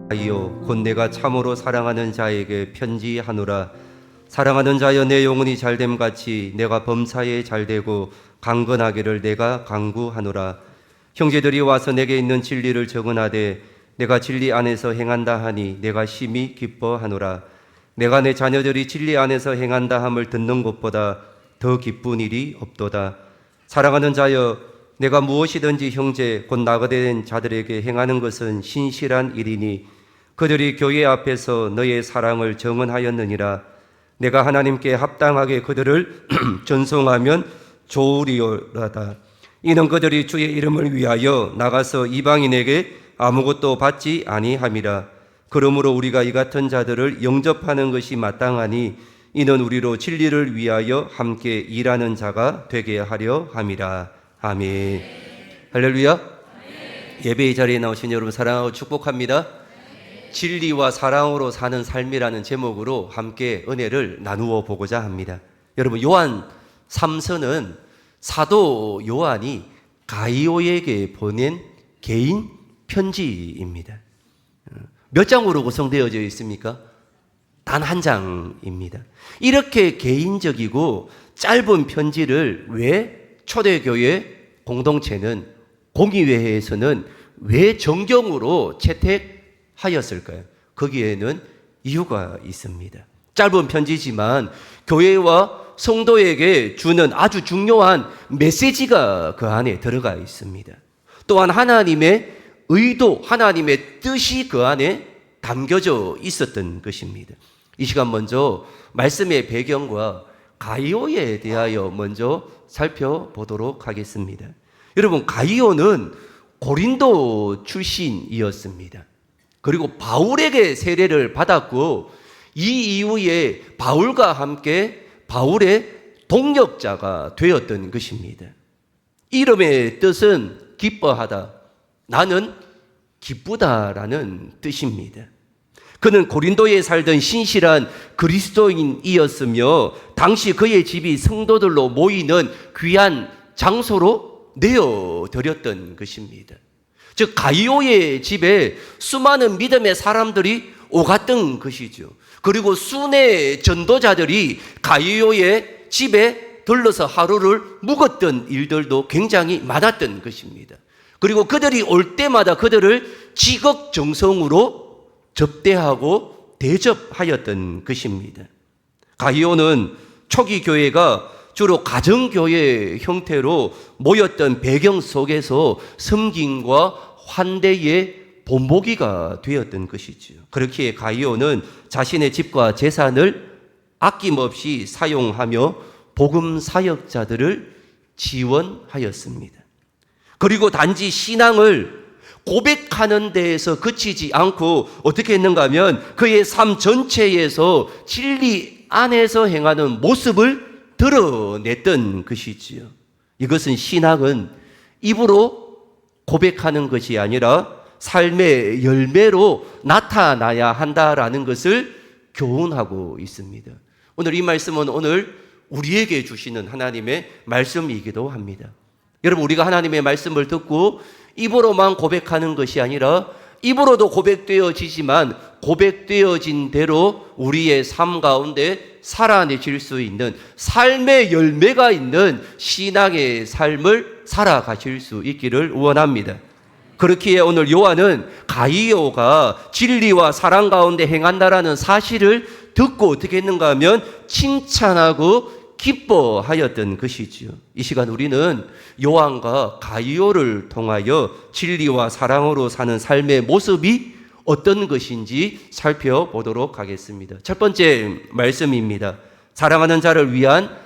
가이오 곧 내가 참으로 사랑하는 자에게 편지하노라. 사랑하는 자여 내 영혼이 잘됨같이 내가 범사에 잘되고 강건하기를 내가 강구하노라. 형제들이 와서 내게 있는 진리를 적은하되 내가 진리 안에서 행한다 하니 내가 심히 기뻐하노라. 내가 내 자녀들이 진리 안에서 행한다 함을 듣는 것보다 더 기쁜 일이 없도다. 사랑하는 자여 내가 무엇이든지 형제 곧 나그된 자들에게 행하는 것은 신실한 일이니 그들이 교회 앞에서 너의 사랑을 정언하였느니라. 내가 하나님께 합당하게 그들을 전송하면 좋으리로다. 이는 그들이 주의 이름을 위하여 나가서 이방인에게 아무것도 받지 아니함이라. 그러므로 우리가 이 같은 자들을 영접하는 것이 마땅하니 이는 우리로 진리를 위하여 함께 일하는 자가 되게 하려 함이라. 아멘. 할렐루야. 예배의 자리에 나오신 여러분 사랑하고 축복합니다. 진리와 사랑으로 사는 삶이라는 제목으로 함께 은혜를 나누어 보고자 합니다. 여러분, 요한 3서는 사도 요한이 가이오에게 보낸 개인 편지입니다. 몇 장으로 구성되어져 있습니까? 단 한 장입니다. 이렇게 개인적이고 짧은 편지를 왜 초대교회 공동체는 공의회에서는 왜 정경으로 채택하였을까요? 거기에는 이유가 있습니다. 짧은 편지지만 교회와 성도에게 주는 아주 중요한 메시지가 그 안에 들어가 있습니다. 또한 하나님의 의도, 하나님의 뜻이 그 안에 담겨져 있었던 것입니다. 이 시간 먼저 말씀의 배경과 가이오에 대하여 먼저 살펴보도록 하겠습니다. 여러분, 가이오는 고린도 출신이었습니다. 그리고 바울에게 세례를 받았고 이 이후에 바울과 함께 바울의 동역자가 되었던 것입니다. 이름의 뜻은 기뻐하다, 나는 기쁘다라는 뜻입니다. 그는 고린도에 살던 신실한 그리스도인이었으며 당시 그의 집이 성도들로 모이는 귀한 장소로 내어드렸던 것입니다. 즉 가이오의 집에 수많은 믿음의 사람들이 오갔던 것이죠. 그리고 순회 전도자들이 가이오의 집에 들러서 하루를 묵었던 일들도 굉장히 많았던 것입니다. 그리고 그들이 올 때마다 그들을 지극정성으로 접대하고 대접하였던 것입니다. 가이오는 초기 교회가 주로 가정교회 형태로 모였던 배경 속에서 섬김과 환대의 본보기가 되었던 것이죠. 그렇기에 가이오는 자신의 집과 재산을 아낌없이 사용하며 복음 사역자들을 지원하였습니다. 그리고 단지 신앙을 고백하는 데에서 그치지 않고 어떻게 했는가 하면 그의 삶 전체에서 진리 안에서 행하는 모습을 드러냈던 것이지요. 이것은 신앙은 입으로 고백하는 것이 아니라 삶의 열매로 나타나야 한다라는 것을 교훈하고 있습니다. 오늘 이 말씀은 오늘 우리에게 주시는 하나님의 말씀이기도 합니다. 여러분, 우리가 하나님의 말씀을 듣고 입으로만 고백하는 것이 아니라 입으로도 고백되어지지만 고백되어진 대로 우리의 삶 가운데 살아내실 수 있는 삶의 열매가 있는 신앙의 삶을 살아가실 수 있기를 원합니다. 그렇기에 오늘 요한은 가이오가 진리와 사랑 가운데 행한다라는 사실을 듣고 어떻게 했는가 하면 칭찬하고 기뻐하였던 것이지요. 이 시간 우리는 요한과 가이오를 통하여 진리와 사랑으로 사는 삶의 모습이 어떤 것인지 살펴보도록 하겠습니다. 첫 번째 말씀입니다. 사랑하는 자를 위한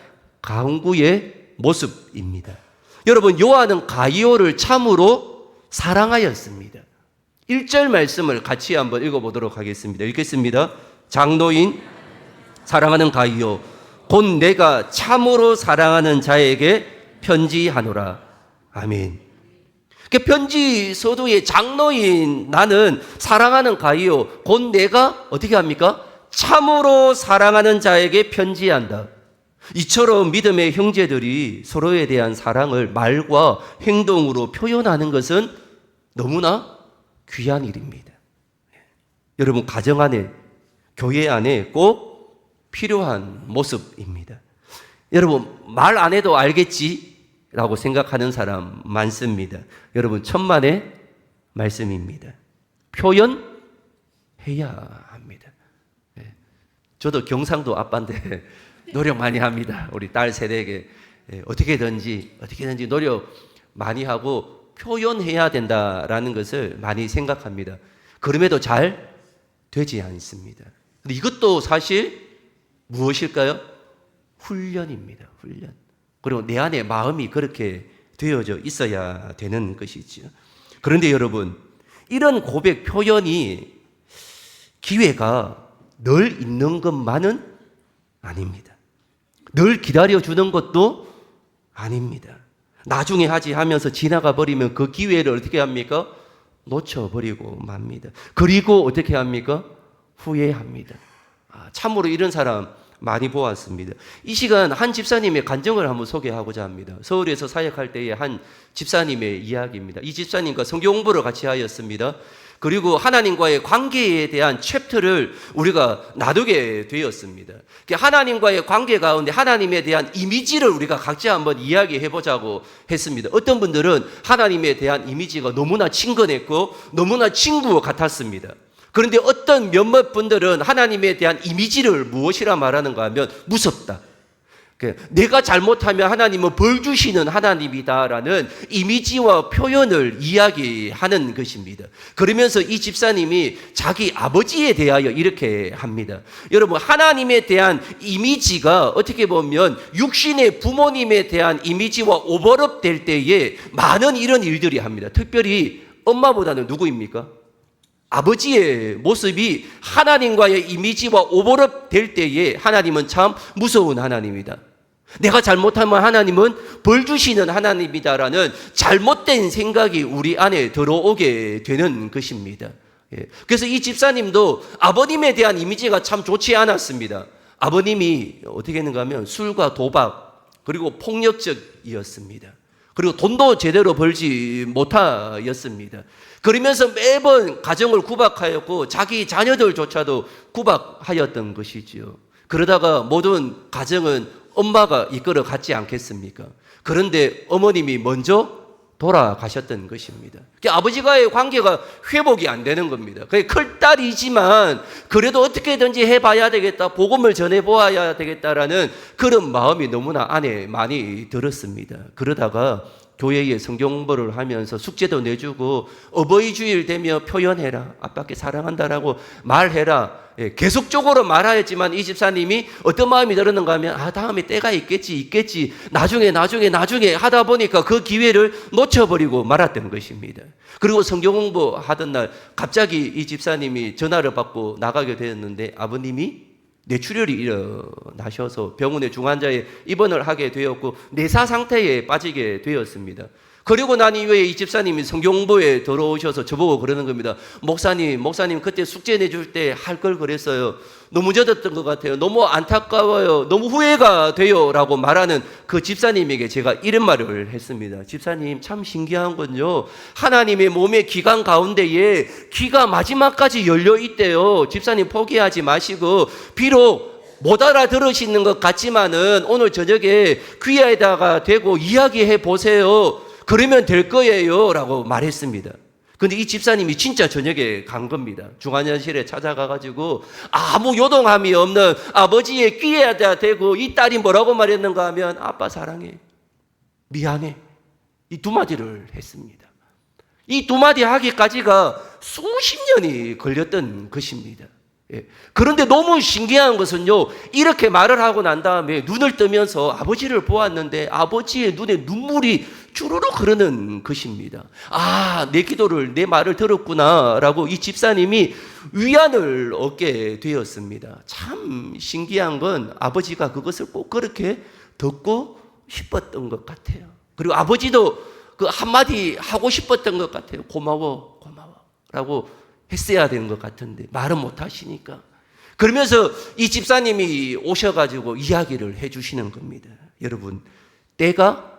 강구의 모습입니다. 여러분, 요한은 가이오를 참으로 사랑하였습니다. 1절 말씀을 같이 한번 읽어보도록 하겠습니다. 읽겠습니다. 장로인 사랑하는 가이오 곧 내가 참으로 사랑하는 자에게 편지하노라. 아멘. 편지 서두에 장로인 나는 사랑하는 가이오 곧 내가 어떻게 합니까? 참으로 사랑하는 자에게 편지한다. 이처럼 믿음의 형제들이 서로에 대한 사랑을 말과 행동으로 표현하는 것은 너무나 귀한 일입니다. 여러분 가정 안에, 교회 안에 꼭 필요한 모습입니다. 여러분 말 안 해도 알겠지라고 생각하는 사람 많습니다. 여러분 천만의 말씀입니다. 표현해야 합니다. 저도 경상도 아빠인데 노력 많이 합니다. 우리 딸 세대에게 어떻게든지 노력 많이 하고 표현해야 된다라는 것을 많이 생각합니다. 그럼에도 잘 되지 않습니다. 근데 이것도 사실 무엇일까요? 훈련입니다. 훈련. 그리고 내 안에 마음이 그렇게 되어져 있어야 되는 것이죠. 그런데 여러분, 이런 고백 표현이 기회가 늘 있는 것만은 아닙니다. 늘 기다려주는 것도 아닙니다. 나중에 하지 하면서 지나가 버리면 그 기회를 어떻게 합니까? 놓쳐버리고 맙니다. 그리고 어떻게 합니까? 후회합니다. 참으로 이런 사람 많이 보았습니다. 이 시간 한 집사님의 간증을 한번 소개하고자 합니다. 서울에서 사역할 때의 한 집사님의 이야기입니다. 이 집사님과 성경 공부를 같이 하였습니다. 그리고 하나님과의 관계에 대한 챕터를 우리가 나누게 되었습니다. 하나님과의 관계 가운데 하나님에 대한 이미지를 우리가 각자 한번 이야기해 보자고 했습니다. 어떤 분들은 하나님에 대한 이미지가 너무나 친근했고 너무나 친구 같았습니다. 그런데 어떤 몇몇 분들은 하나님에 대한 이미지를 무엇이라 말하는가 하면 무섭다. 내가 잘못하면 하나님은 벌 주시는 하나님이다라는 이미지와 표현을 이야기하는 것입니다. 그러면서 이 집사님이 자기 아버지에 대하여 이렇게 합니다. 여러분, 하나님에 대한 이미지가 어떻게 보면 육신의 부모님에 대한 이미지와 오버랩 될 때에 많은 이런 일들이 합니다. 특별히 엄마보다는 누구입니까? 아버지의 모습이 하나님과의 이미지와 오버랩 될 때에 하나님은 참 무서운 하나님이다. 내가 잘못하면 하나님은 벌 주시는 하나님이다라는 잘못된 생각이 우리 안에 들어오게 되는 것입니다. 그래서 이 집사님도 아버님에 대한 이미지가 참 좋지 않았습니다. 아버님이 어떻게 했는가 하면 술과 도박 그리고 폭력적이었습니다. 그리고 돈도 제대로 벌지 못하였습니다. 그러면서 매번 가정을 구박하였고 자기 자녀들조차도 구박하였던 것이지요. 그러다가 모든 가정은 엄마가 이끌어 갔지 않겠습니까? 그런데 어머님이 먼저 돌아가셨던 것입니다. 아버지와의 관계가 회복이 안 되는 겁니다. 클 딸이지만 그래도 어떻게든지 해봐야 되겠다, 복음을 전해보아야 되겠다라는 그런 마음이 너무나 안에 많이 들었습니다. 그러다가 교회에 성경 공부를 하면서 숙제도 내주고 어버이 주일 되면 표현해라, 아빠께 사랑한다라고 말해라, 계속적으로 말하였지만 이 집사님이 어떤 마음이 들었는가 하면 다음에 때가 있겠지 나중에 하다 보니까 그 기회를 놓쳐버리고 말았던 것입니다. 그리고 성경 공부하던 날 갑자기 이 집사님이 전화를 받고 나가게 되었는데 아버님이 뇌출혈이 일어나셔서 병원에 중환자에 입원을 하게 되었고 내사 상태에 빠지게 되었습니다. 그리고 난 이후에 이 집사님이 성경부에 들어오셔서 저보고 그러는 겁니다. 목사님 그때 숙제 내줄 때 할 걸 그랬어요. 너무 젖었던 것 같아요. 너무 안타까워요. 너무 후회가 돼요 라고 말하는 그 집사님에게 제가 이런 말을 했습니다. 집사님, 참 신기한 건요, 하나님의 몸의 기관 가운데에 귀가 마지막까지 열려 있대요. 집사님 포기하지 마시고, 비록 못 알아들으시는 것 같지만은 오늘 저녁에 귀에다가 대고 이야기해 보세요. 그러면 될 거예요 라고 말했습니다. 근데 이 집사님이 진짜 저녁에 간 겁니다. 중환자실에 찾아가가지고 아무 요동함이 없는 아버지의 귀에다 대고 이 딸이 뭐라고 말했는가 하면 아빠 사랑해, 미안해, 이 두 마디를 했습니다. 이 두 마디 하기까지가 수십 년이 걸렸던 것입니다. 그런데 너무 신기한 것은요, 이렇게 말을 하고 난 다음에 눈을 뜨면서 아버지를 보았는데 아버지의 눈에 눈물이 주르륵 흐르는 것입니다. 내 기도를, 내 말을 들었구나 라고 이 집사님이 위안을 얻게 되었습니다. 참 신기한 건 아버지가 그것을 꼭 그렇게 듣고 싶었던 것 같아요. 그리고 아버지도 그 한마디 하고 싶었던 것 같아요. 고마워 라고 했어야 되는 것 같은데 말은 못 하시니까. 그러면서 이 집사님이 오셔가지고 이야기를 해주시는 겁니다. 여러분, 때가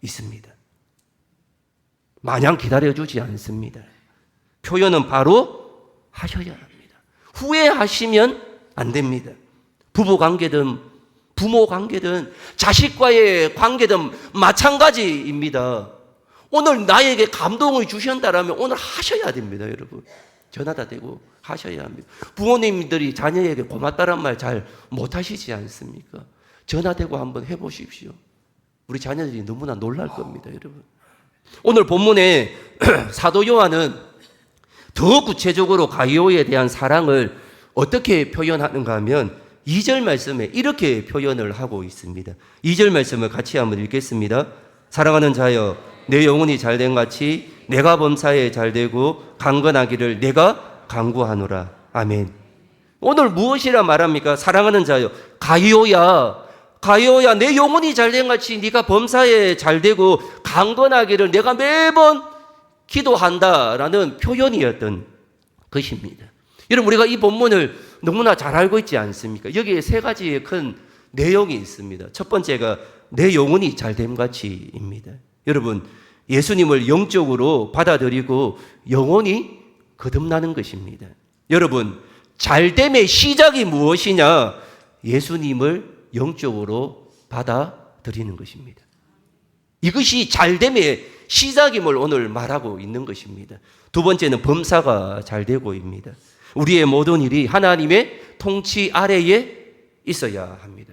있습니다. 마냥 기다려주지 않습니다. 표현은 바로 하셔야 합니다. 후회하시면 안 됩니다. 부부 관계든 부모 관계든 자식과의 관계든 마찬가지입니다. 오늘 나에게 감동을 주신다라면 오늘 하셔야 됩니다, 여러분. 전화다 대고 하셔야 합니다. 부모님들이 자녀에게 고맙다란 말 잘 못하시지 않습니까? 전화 대고 한번 해보십시오. 우리 자녀들이 너무나 놀랄 겁니다, 여러분. 오늘 본문에 사도 요한은 더 구체적으로 가이오에 대한 사랑을 어떻게 표현하는가 하면 2절 말씀에 이렇게 표현을 하고 있습니다. 2절 말씀을 같이 한번 읽겠습니다. 사랑하는 자여, 내 영혼이 잘된 같이 내가 범사에 잘되고 강건하기를 내가 간구하노라. 아멘. 오늘 무엇이라 말합니까? 사랑하는 자여, 가이오야, 가이오야, 내 영혼이 잘된 같이 네가 범사에 잘되고 강건하기를 내가 매번 기도한다라는 표현이었던 것입니다. 여러분, 우리가 이 본문을 너무나 잘 알고 있지 않습니까? 여기에 세 가지의 큰 내용이 있습니다. 첫 번째가 내 영혼이 잘됨 같이입니다. 여러분, 예수님을 영적으로 받아들이고 영혼이 거듭나는 것입니다. 여러분, 잘됨의 시작이 무엇이냐? 예수님을 영적으로 받아들이는 것입니다. 이것이 잘됨의 시작임을 오늘 말하고 있는 것입니다. 두 번째는 범사가 잘되고입니다. 우리의 모든 일이 하나님의 통치 아래에 있어야 합니다.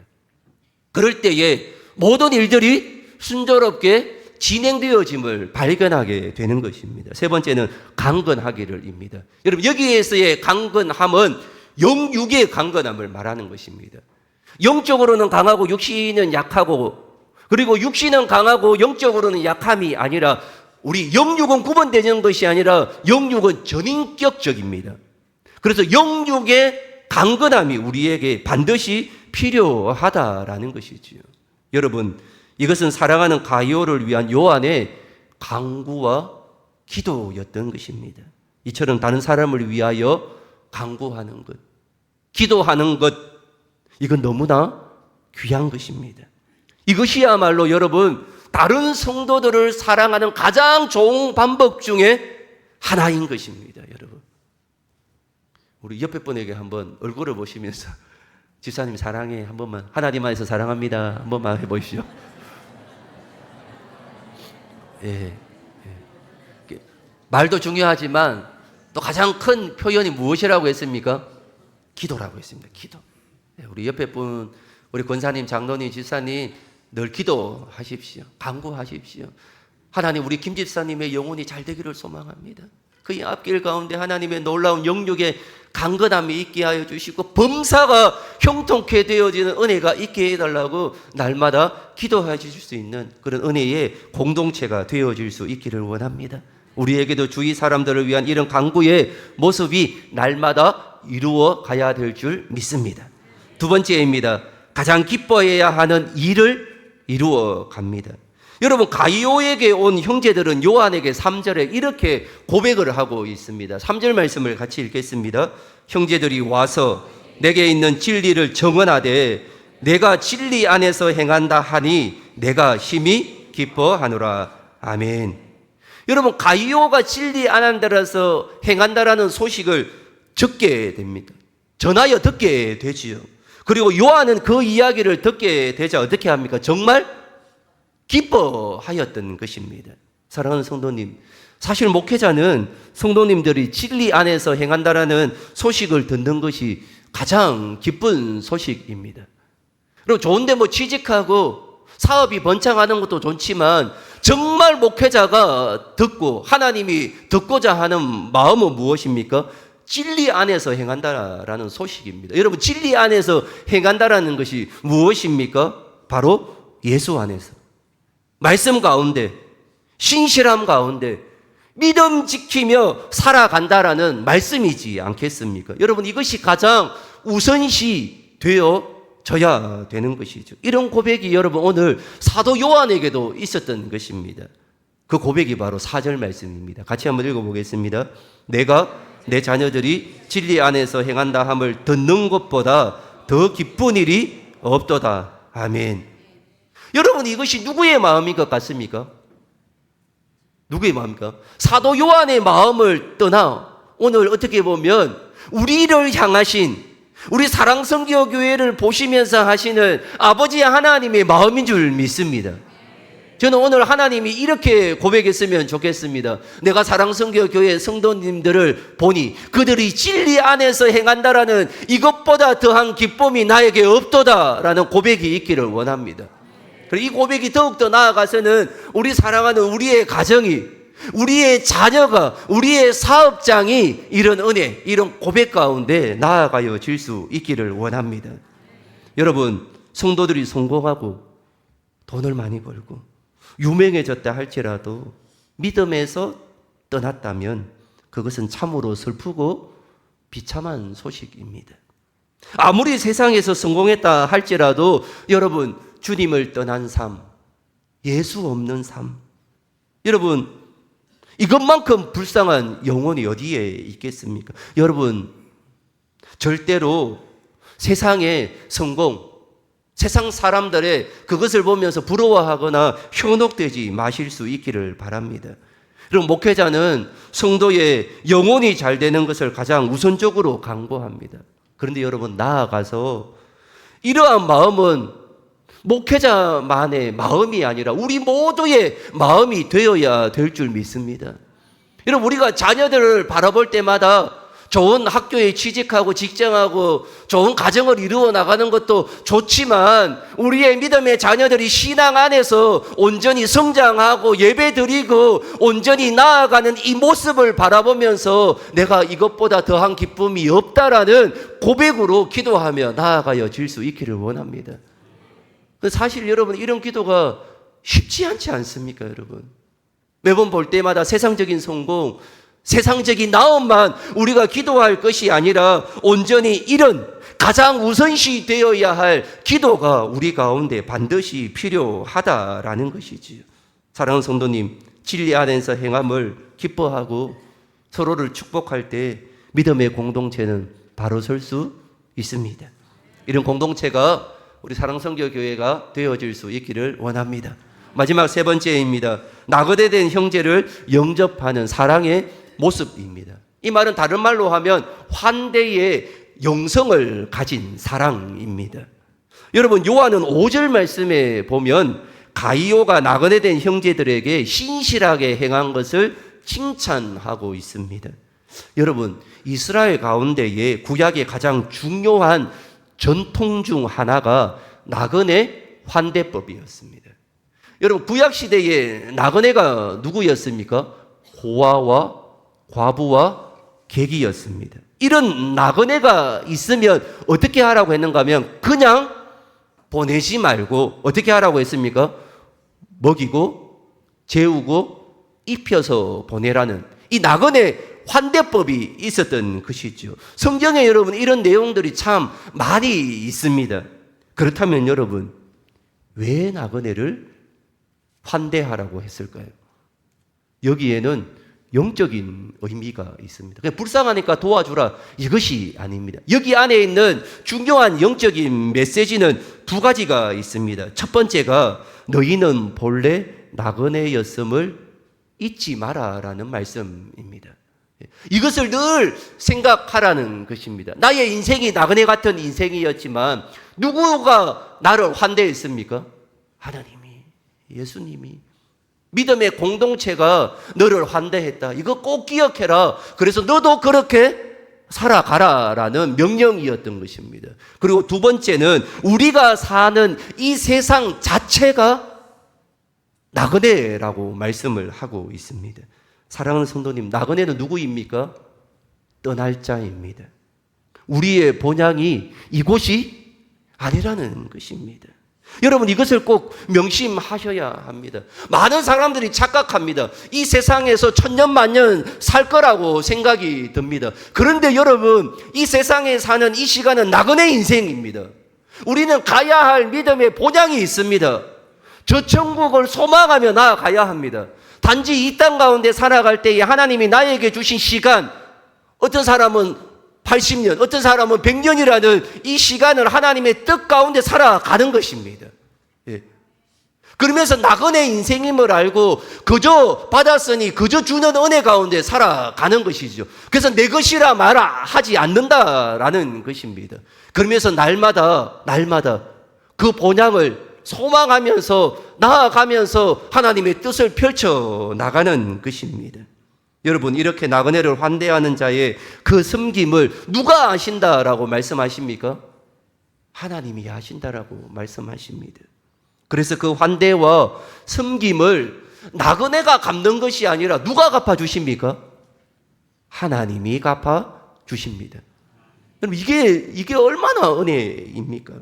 그럴 때에 모든 일들이 순조롭게 진행되어짐을 발견하게 되는 것입니다. 세 번째는 강건하기를입니다. 여러분, 여기에서의 강건함은 영육의 강건함을 말하는 것입니다. 영적으로는 강하고 육신은 약하고, 그리고 육신은 강하고 영적으로는 약함이 아니라 우리 영육은 구분되는 것이 아니라 영육은 전인격적입니다. 그래서 영육의 강건함이 우리에게 반드시 필요하다라는 것이지요. 여러분, 이것은 사랑하는 가이오를 위한 요한의 간구와 기도였던 것입니다. 이처럼 다른 사람을 위하여 간구하는 것, 기도하는 것, 이건 너무나 귀한 것입니다. 이것이야말로 여러분, 다른 성도들을 사랑하는 가장 좋은 방법 중에 하나인 것입니다, 여러분. 우리 옆에 분에게 한번 얼굴을 보시면서 집사님 사랑해 한 번만, 하나님 안에서 사랑합니다 한 번만 해보십시오. 예. 말도 중요하지만 또 가장 큰 표현이 무엇이라고 했습니까? 기도라고 했습니다. 기도. 우리 옆에 분, 우리 권사님, 장로님, 집사님 늘 기도하십시오. 간구하십시오. 하나님, 우리 김 집사님의 영혼이 잘 되기를 소망합니다. 그의 앞길 가운데 하나님의 놀라운 영육의 강건함이 있게 하여 주시고 범사가 형통케 되어지는 은혜가 있게 해달라고 날마다 기도해 주실 수 있는 그런 은혜의 공동체가 되어질 수 있기를 원합니다. 우리에게도 주위 사람들을 위한 이런 간구의 모습이 날마다 이루어 가야 될 줄 믿습니다. 두 번째입니다. 가장 기뻐해야 하는 일을 이루어 갑니다. 여러분, 가이오에게 온 형제들은 요한에게 3절에 이렇게 고백을 하고 있습니다. 3절 말씀을 같이 읽겠습니다. 형제들이 와서 내게 있는 진리를 정언하되 내가 진리 안에서 행한다 하니 내가 심히 기뻐하노라. 아멘. 여러분, 가이오가 진리 안에서 행한다라는 소식을 듣게 됩니다. 전하여 듣게 되지요. 그리고 요한은 그 이야기를 듣게 되자 어떻게 합니까? 정말 기뻐하였던 것입니다. 사랑하는 성도님, 사실 목회자는 성도님들이 진리 안에서 행한다라는 소식을 듣는 것이 가장 기쁜 소식입니다. 그리고 좋은데 뭐 취직하고 사업이 번창하는 것도 좋지만 정말 목회자가 듣고 하나님이 듣고자 하는 마음은 무엇입니까? 진리 안에서 행한다라는 소식입니다. 여러분, 진리 안에서 행한다라는 것이 무엇입니까? 바로 예수 안에서, 말씀 가운데, 신실함 가운데 믿음 지키며 살아간다라는 말씀이지 않겠습니까? 여러분, 이것이 가장 우선시 되어져야 되는 것이죠. 이런 고백이 여러분 오늘 사도 요한에게도 있었던 것입니다. 그 고백이 바로 4절 말씀입니다. 같이 한번 읽어보겠습니다. 내가 내 자녀들이 진리 안에서 행한다 함을 듣는 것보다 더 기쁜 일이 없도다. 아멘. 여러분, 이것이 누구의 마음인 것 같습니까? 누구의 마음입니까? 사도 요한의 마음을 떠나 오늘 어떻게 보면 우리를 향하신 우리 사랑성교교회를 보시면서 하시는 아버지 하나님의 마음인 줄 믿습니다. 저는 오늘 하나님이 이렇게 고백했으면 좋겠습니다. 내가 사랑성교교회 성도님들을 보니 그들이 진리 안에서 행한다라는 이것보다 더한 기쁨이 나에게 없도다라는 고백이 있기를 원합니다. 그리고 이 고백이 더욱더 나아가서는 우리 사랑하는 우리의 가정이, 우리의 자녀가, 우리의 사업장이 이런 은혜, 이런 고백 가운데 나아가질 수 있기를 원합니다. 여러분, 성도들이 성공하고 돈을 많이 벌고 유명해졌다 할지라도 믿음에서 떠났다면 그것은 참으로 슬프고 비참한 소식입니다. 아무리 세상에서 성공했다 할지라도 여러분, 주님을 떠난 삶, 예수 없는 삶, 여러분, 이것만큼 불쌍한 영혼이 어디에 있겠습니까? 여러분, 절대로 세상의 성공, 세상 사람들의 그것을 보면서 부러워하거나 현혹되지 마실 수 있기를 바랍니다. 그럼 목회자는 성도의 영혼이 잘 되는 것을 가장 우선적으로 강구합니다. 그런데 여러분, 나아가서 이러한 마음은 목회자만의 마음이 아니라 우리 모두의 마음이 되어야 될 줄 믿습니다. 여러분, 우리가 자녀들을 바라볼 때마다 좋은 학교에 취직하고 직장하고 좋은 가정을 이루어 나가는 것도 좋지만 우리의 믿음의 자녀들이 신앙 안에서 온전히 성장하고 예배드리고 온전히 나아가는 이 모습을 바라보면서 내가 이것보다 더한 기쁨이 없다라는 고백으로 기도하며 나아가질 수 있기를 원합니다. 사실 여러분, 이런 기도가 쉽지 않지 않습니까, 여러분? 매번 볼 때마다 세상적인 성공, 세상적인 나음만 우리가 기도할 것이 아니라 온전히 이런 가장 우선시 되어야 할 기도가 우리 가운데 반드시 필요하다라는 것이지요. 사랑하는 성도님, 진리 안에서 행함을 기뻐하고 서로를 축복할 때 믿음의 공동체는 바로 설 수 있습니다. 이런 공동체가 우리 사랑성교교회가 되어질 수 있기를 원합니다. 마지막 세 번째입니다. 낙오된 형제를 영접하는 사랑의 모습입니다. 이 말은 다른 말로 하면 환대의 영성을 가진 사랑입니다. 여러분, 요한은 5절 말씀에 보면 가이오가 나그네된 형제들에게 신실하게 행한 것을 칭찬하고 있습니다. 여러분, 이스라엘 가운데에 구약의 가장 중요한 전통 중 하나가 나그네 환대법이었습니다. 여러분, 구약 시대에 나그네가 누구였습니까? 고아와 과부와 객이었습니다. 이런 나그네가 있으면 어떻게 하라고 했는가 하면 그냥 보내지 말고 어떻게 하라고 했습니까? 먹이고 재우고 입혀서 보내라는 이 나그네 환대법이 있었던 것이죠. 성경에 여러분 이런 내용들이 참 많이 있습니다. 그렇다면 여러분, 왜 나그네를 환대하라고 했을까요? 여기에는 영적인 의미가 있습니다. 그냥 불쌍하니까 도와주라 이것이 아닙니다. 여기 안에 있는 중요한 영적인 메시지는 두 가지가 있습니다. 첫 번째가 너희는 본래 나그네였음을 잊지 마라라는 말씀입니다. 이것을 늘 생각하라는 것입니다. 나의 인생이 나그네 같은 인생이었지만 누구가 나를 환대했습니까? 하나님이, 예수님이. 믿음의 공동체가 너를 환대했다. 이거 꼭 기억해라. 그래서 너도 그렇게 살아가라라는 명령이었던 것입니다. 그리고 두 번째는 우리가 사는 이 세상 자체가 나그네라고 말씀을 하고 있습니다. 사랑하는 성도님, 나그네는 누구입니까? 떠날 자입니다. 우리의 본향이 이곳이 아니라는 것입니다. 여러분, 이것을 꼭 명심하셔야 합니다. 많은 사람들이 착각합니다. 이 세상에서 천년만년 살 거라고 생각이 듭니다. 그런데 여러분, 이 세상에 사는 이 시간은 나그네 인생입니다. 우리는 가야 할 믿음의 본향이 있습니다. 저 천국을 소망하며 나아가야 합니다. 단지 이 땅 가운데 살아갈 때에 하나님이 나에게 주신 시간, 어떤 사람은 80년, 어떤 사람은 100년이라는 이 시간을 하나님의 뜻 가운데 살아가는 것입니다. 예. 그러면서 나그네 인생임을 알고 그저 받았으니 그저 주는 은혜 가운데 살아가는 것이죠. 그래서 내 것이라 말아 하지 않는다라는 것입니다. 그러면서 날마다 그 본향을 소망하면서 나아가면서 하나님의 뜻을 펼쳐 나가는 것입니다. 여러분, 이렇게 나그네를 환대하는 자의 그 섬김을 누가 아신다라고 말씀하십니까? 하나님이 아신다라고 말씀하십니다. 그래서 그 환대와 섬김을 나그네가 갚는 것이 아니라 누가 갚아주십니까? 하나님이 갚아주십니다. 여러분, 이게 얼마나 은혜입니까?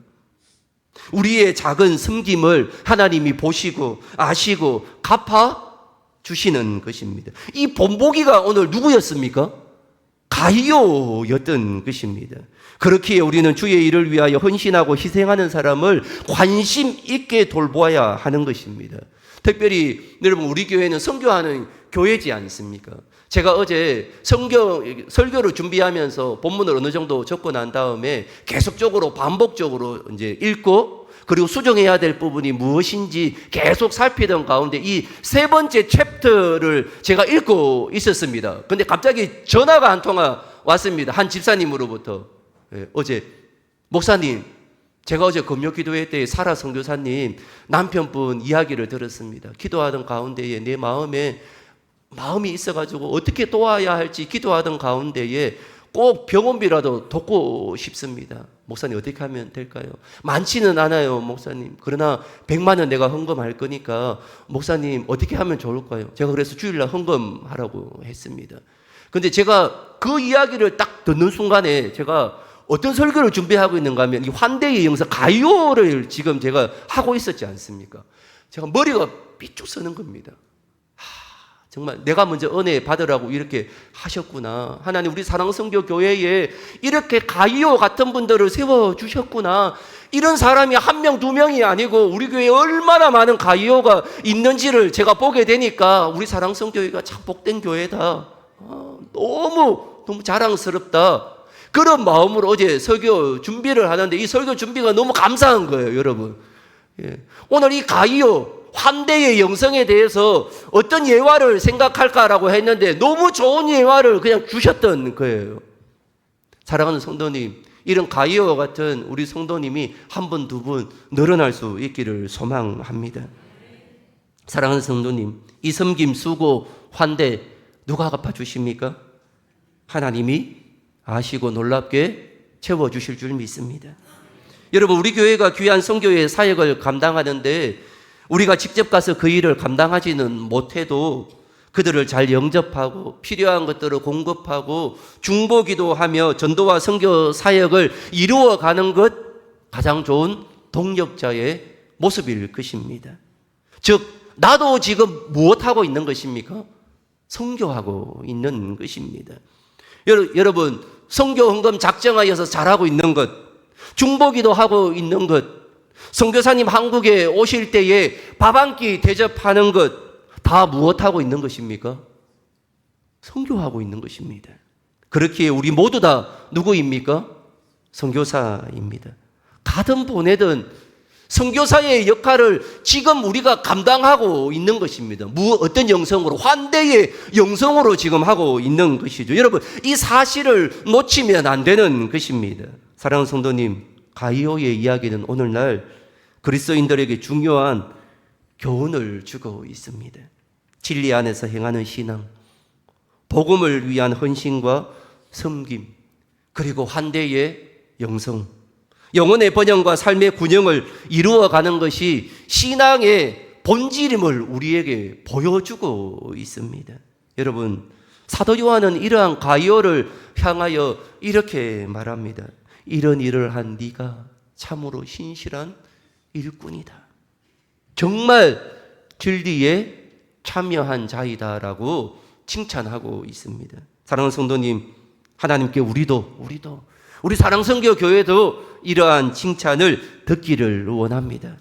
우리의 작은 섬김을 하나님이 보시고 아시고 갚아주시는 것입니다. 이 본보기가 오늘 누구였습니까? 가이오였던 것입니다. 그렇기에 우리는 주의 일을 위하여 헌신하고 희생하는 사람을 관심 있게 돌보아야 하는 것입니다. 특별히 여러분, 우리 교회는 선교하는 교회지 않습니까? 제가 어제 설교를 준비하면서 본문을 어느 정도 적고 난 다음에 계속적으로 반복적으로 이제 읽고 그리고 수정해야 될 부분이 무엇인지 계속 살피던 가운데 이 세 번째 챕터를 제가 읽고 있었습니다. 근데 갑자기 전화가 한 통화 왔습니다. 한 집사님으로부터. 어제 목사님, 제가 어제 금요 기도회 때 사라 선교사님 남편분 이야기를 들었습니다. 기도하던 가운데에 내 마음이 있어가지고 어떻게 도와야 할지 기도하던 가운데에 꼭 병원비라도 돕고 싶습니다. 목사님, 어떻게 하면 될까요? 많지는 않아요, 목사님. 그러나 100만 원 내가 헌금할 거니까 목사님 어떻게 하면 좋을까요? 제가 그래서 주일날 헌금하라고 했습니다. 근데 제가 그 이야기를 딱 듣는 순간에 제가 어떤 설교를 준비하고 있는가 하면 이 환대의 영성 가이오를 지금 제가 하고 있었지 않습니까? 제가 머리가 삐쭉 서는 겁니다. 정말 내가 먼저 은혜 받으라고 이렇게 하셨구나. 하나님, 우리 사랑선교 교회에 이렇게 가이오 같은 분들을 세워주셨구나. 이런 사람이 한 명, 두 명이 아니고 우리 교회에 얼마나 많은 가이오가 있는지를 제가 보게 되니까 우리 사랑선교회가 참 복된 교회다. 너무 자랑스럽다. 그런 마음으로 어제 설교 준비를 하는데 이 설교 준비가 너무 감사한 거예요, 여러분. 오늘 이 가이오 환대의 영성에 대해서 어떤 예화를 생각할까라고 했는데 너무 좋은 예화를 그냥 주셨던 거예요. 사랑하는 성도님, 이런 가이오와 같은 우리 성도님이 한 분, 두 분 늘어날 수 있기를 소망합니다. 사랑하는 성도님, 이 섬김, 수고, 환대 누가 갚아주십니까? 하나님이 아시고 놀랍게 채워주실 줄 믿습니다. 여러분, 우리 교회가 귀한 선교의 사역을 감당하는데 우리가 직접 가서 그 일을 감당하지는 못해도 그들을 잘 영접하고 필요한 것들을 공급하고 중보기도하며 전도와 선교 사역을 이루어가는 것 가장 좋은 동력자의 모습일 것입니다. 즉, 나도 지금 무엇하고 있는 것입니까? 선교하고 있는 것입니다. 여러분, 선교 헌금 작정하여서 잘하고 있는 것, 중보기도 하고 있는 것, 선교사님 한국에 오실 때에 밥 한 끼 대접하는 것 다 무엇하고 있는 것입니까? 선교하고 있는 것입니다. 그렇기에 우리 모두 다 누구입니까? 선교사입니다. 가든 보내든 선교사의 역할을 지금 우리가 감당하고 있는 것입니다. 어떤 영성으로? 환대의 영성으로 지금 하고 있는 것이죠. 여러분, 이 사실을 놓치면 안 되는 것입니다. 사랑하는 성도님, 가이오의 이야기는 오늘날 그리스도인들에게 중요한 교훈을 주고 있습니다. 진리 안에서 행하는 신앙, 복음을 위한 헌신과 섬김, 그리고 환대의 영성, 영혼의 번영과 삶의 균형을 이루어가는 것이 신앙의 본질임을 우리에게 보여주고 있습니다. 여러분, 사도 요한은 이러한 가이오를 향하여 이렇게 말합니다. 이런 일을 한 네가 참으로 신실한 일꾼이다. 정말 진리에 참여한 자이다라고 칭찬하고 있습니다. 사랑하는 성도님, 하나님께 우리 사랑선교 교회도 이러한 칭찬을 듣기를 원합니다.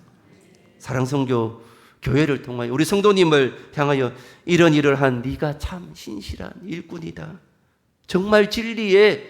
사랑선교 교회를 통하여 우리 성도님을 향하여 이런 일을 한 네가 참 신실한 일꾼이다. 정말 진리에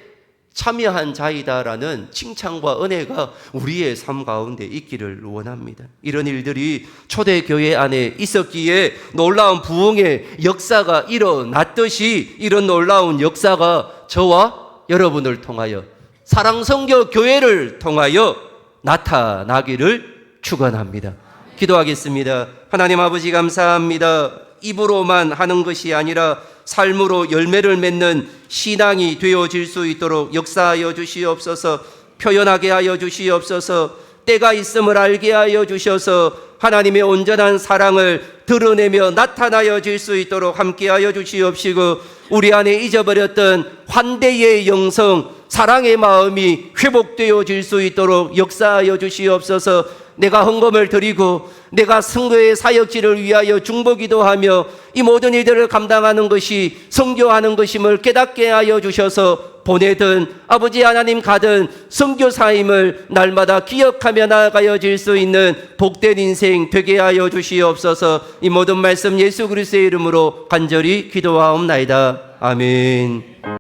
참여한 자이다라는 칭찬과 은혜가 우리의 삶 가운데 있기를 원합니다. 이런 일들이 초대교회 안에 있었기에 놀라운 부흥의 역사가 일어났듯이 이런 놀라운 역사가 저와 여러분을 통하여 사랑선교 교회를 통하여 나타나기를 축원합니다. 기도하겠습니다. 하나님 아버지 감사합니다. 입으로만 하는 것이 아니라 삶으로 열매를 맺는 신앙이 되어질 수 있도록 역사하여 주시옵소서. 표현하게 하여 주시옵소서. 때가 있음을 알게 하여 주셔서 하나님의 온전한 사랑을 드러내며 나타나여 질 수 있도록 함께하여 주시옵시고, 우리 안에 잊어버렸던 환대의 영성, 사랑의 마음이 회복되어질 수 있도록 역사하여 주시옵소서. 내가 헌금을 드리고 내가 선교의 사역지를 위하여 중보기도하며 이 모든 일들을 감당하는 것이 선교하는 것임을 깨닫게 하여 주셔서 보내든 아버지 하나님 가든 선교사임을 날마다 기억하며 나아가여질 수 있는 복된 인생 되게 하여 주시옵소서. 이 모든 말씀 예수 그리스도의 이름으로 간절히 기도하옵나이다. 아멘.